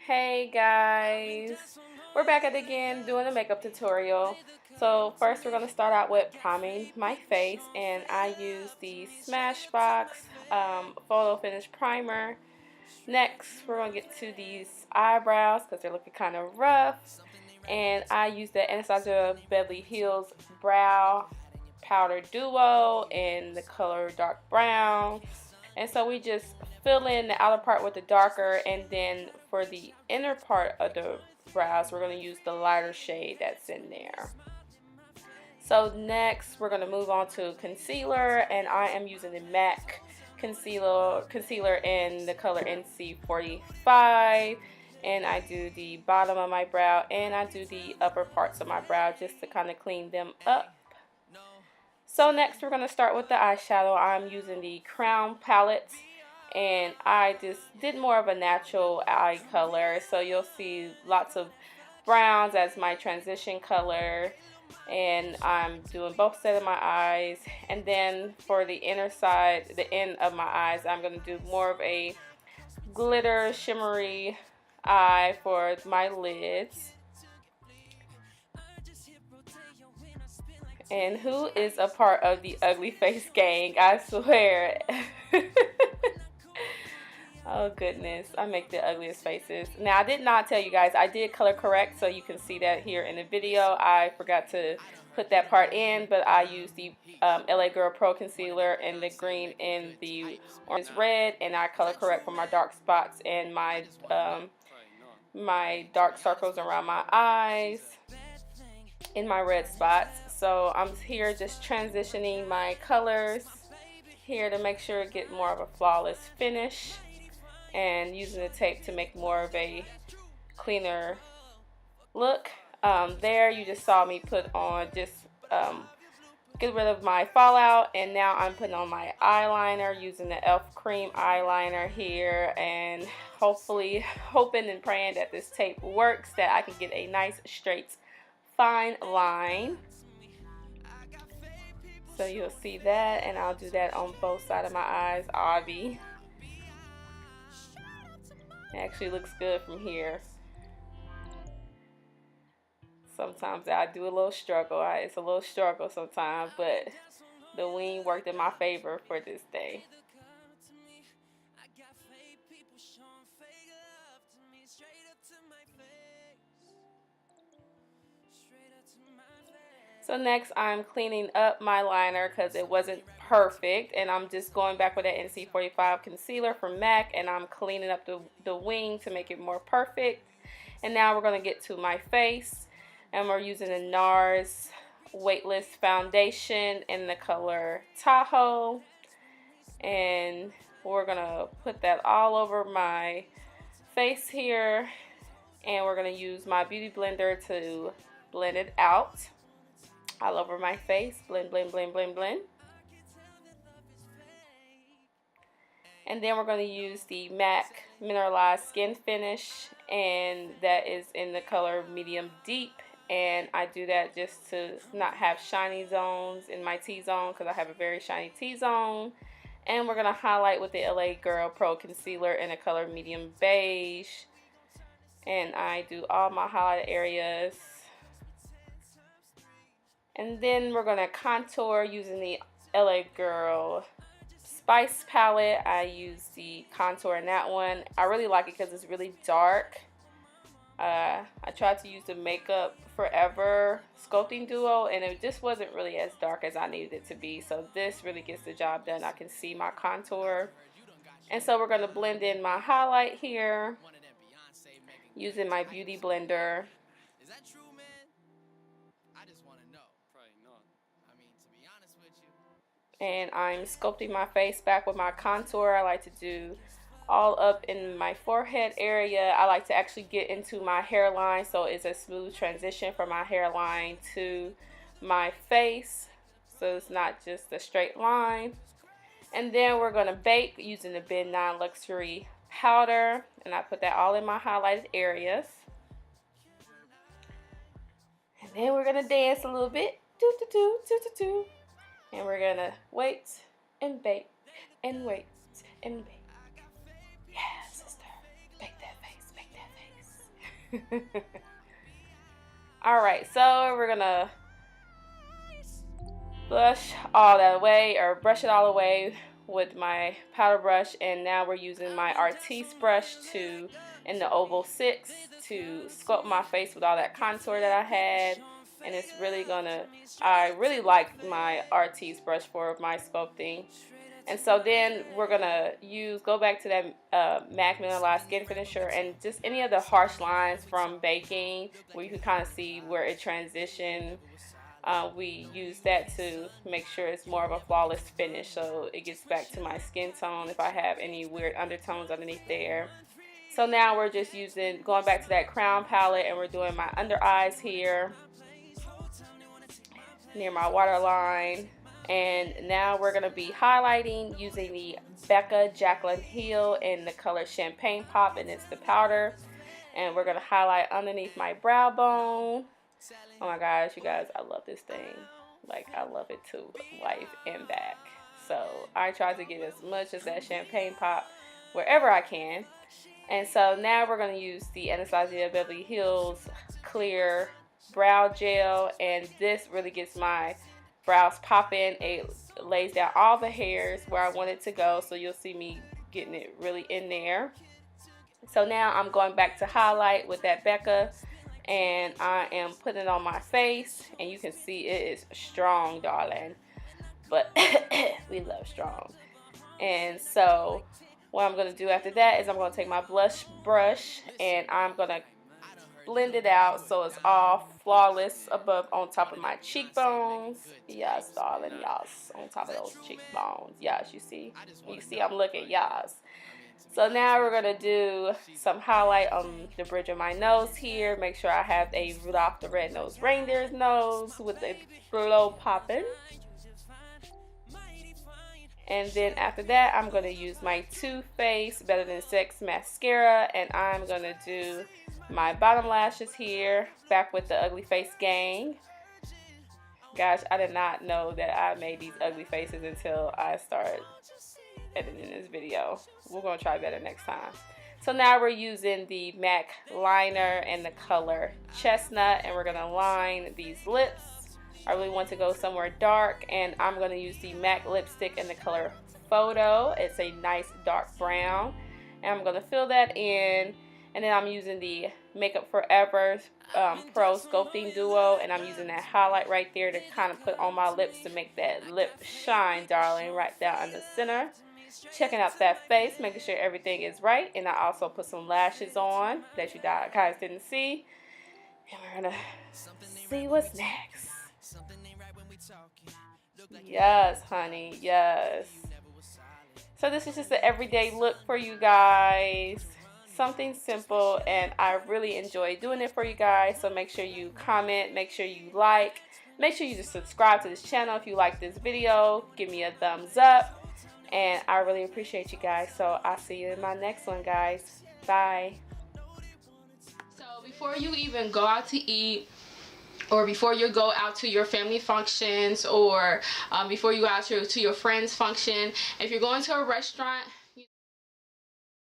Hey guys, we're back at it again doing a makeup tutorial. So first we're going to start out with priming my face, and I use the Smashbox Photo Finish Primer. Next we're going to get to these eyebrows because they're looking kind of rough, and I use the Anastasia Beverly Hills Brow Powder Duo in the color dark brown. And so we just fill in the outer part with the darker, and then for the inner part of the brows we're going to use the lighter shade that's in there. So next we're going to move on to concealer, and I am using the MAC concealer in the color NC45, and I do the bottom of my brow and I do the upper parts of my brow just to kind of clean them up. So next we're going to start with the eyeshadow. I'm using the Crown palette, and I just did more of a natural eye color. So you'll see lots of browns as my transition color, and I'm doing both sides of my eyes. And then for the inner side, the end of my eyes, I'm going to do more of a glitter shimmery eye for my lids. And who is a part of the ugly face gang? I swear. Oh goodness, I make the ugliest faces. Now I did not tell you guys, I did color correct, so you can see that here in the video. I forgot to put that part in, but I used the LA Girl Pro Concealer in the green and the orange red, and I color correct for my dark spots and my dark circles around my eyes in my red spots. So I'm here just transitioning my colors here to make sure it get more of a flawless finish, and using the tape to make more of a cleaner look. There you just saw me put on just get rid of my fallout, and now I'm putting on my eyeliner using the E.l.f. Cream Eyeliner here, and hopefully hoping and praying that this tape works, that I can get a nice straight fine line. So you'll see that, and I'll do that on both sides of my eyes. Avie. It actually looks good from here. Sometimes I do a little struggle. It's a little struggle sometimes, but the wing worked in my favor for this day. So next I'm cleaning up my liner because it wasn't perfect, and I'm just going back with that NC45 concealer from MAC, and I'm cleaning up the wing to make it more perfect. And now we're going to get to my face, and we're using the NARS Weightless foundation in the color Tahoe, and we're going to put that all over my face here, and we're going to use my beauty blender to blend it out all over my face. Blend, blend, blend, blend, blend. And then we're going to use the MAC Mineralize Skinfinish, and that is in the color medium deep. And I do that just to not have shiny zones in my T-zone, because I have a very shiny T-zone. And we're going to highlight with the LA Girl Pro Concealer in the color medium beige. And I do all my highlight areas. And then we're going to contour using the LA Girl Spice palette. I use the contour in that one. I really like it because it's really dark. I tried to use the Makeup Forever Sculpting Duo, and it just wasn't really as dark as I needed it to be. So this really gets the job done. I can see my contour. And so we're going to blend in my highlight here using my beauty blender. And I'm sculpting my face back with my contour. I like to do all up in my forehead area. I like to actually get into my hairline, so it's a smooth transition from my hairline to my face, so it's not just a straight line. And then we're going to bake using the Ben 9 Luxury powder, and I put that all in my highlighted areas. And then we're going to dance a little bit. Do, do, do, do, do, do. And we're gonna wait and bake and wait and bake. Yeah, sister. Bake that face, bake that face. Alright, so we're gonna blush all that away, or brush it all away with my powder brush, and now we're using my Artiste brush to, in the oval 6, to sculpt my face with all that contour that I had. And it's really gonna, I really like my Artiste brush for my sculpting. And so then we're gonna go back to that MAC Mineralize Skin Finisher, and just any of the harsh lines from baking where you can kind of see where it transitioned. We use that to make sure it's more of a flawless finish, so it gets back to my skin tone if I have any weird undertones underneath there. So now we're just going back to that Crown palette, and we're doing my under eyes here near my waterline. And now we're going to be highlighting using the Becca Jaclyn Heel in the color Champagne Pop, and it's the powder. And we're going to highlight underneath my brow bone. Oh my gosh, you guys, I love this thing. Like, I love it to life and back. So I try to get as much as that Champagne Pop wherever I can. And so now we're going to use the Anastasia Beverly Hills Clear Brow Gel, and this really gets my brows popping. It lays down all the hairs where I want it to go, so you'll see me getting it really in there. So now I'm going back to highlight with that Becca, and I am putting it on my face, and you can see it is strong, darling, but we love strong. And so what I'm going to do after that is I'm going to take my blush brush, and I'm going to blend it out so it's all flawless above, on top of my cheekbones. Yes, darling, yes, on top of those cheekbones. Yes, you see I'm looking, yes. So now we're going to do some highlight on the bridge of my nose here. Make sure I have a Rudolph the Red-Nosed Reindeer's nose with the glow popping. And then after that, I'm going to use my Too Faced Better Than Sex mascara, and I'm going to do my bottom lashes here, back with the Ugly Face Gang. Gosh, I did not know that I made these ugly faces until I started editing this video. We're going to try better next time. So now we're using the MAC liner in the color Chestnut, and we're going to line these lips. I really want to go somewhere dark, and I'm going to use the MAC lipstick in the color Photo. It's a nice dark brown, and I'm going to fill that in. And then I'm using the Makeup Forever Pro Sculpting Duo, and I'm using that highlight right there to kind of put on my lips to make that lip shine, darling, right down in the center. Checking out that face, making sure everything is right. And I also put some lashes on that you guys didn't see. And we're going to see what's next. Yes, honey, yes. So this is just an everyday look for you guys. Something simple, and I really enjoy doing it for you guys. So make sure you comment, make sure you like, make sure you just subscribe to this channel if you like this video. Give me a thumbs up, and I really appreciate you guys. So I'll see you in my next one, guys. Bye. So before you even go out to eat, or before you go out to your family functions, or before you go out to your friends' function, if you're going to a restaurant,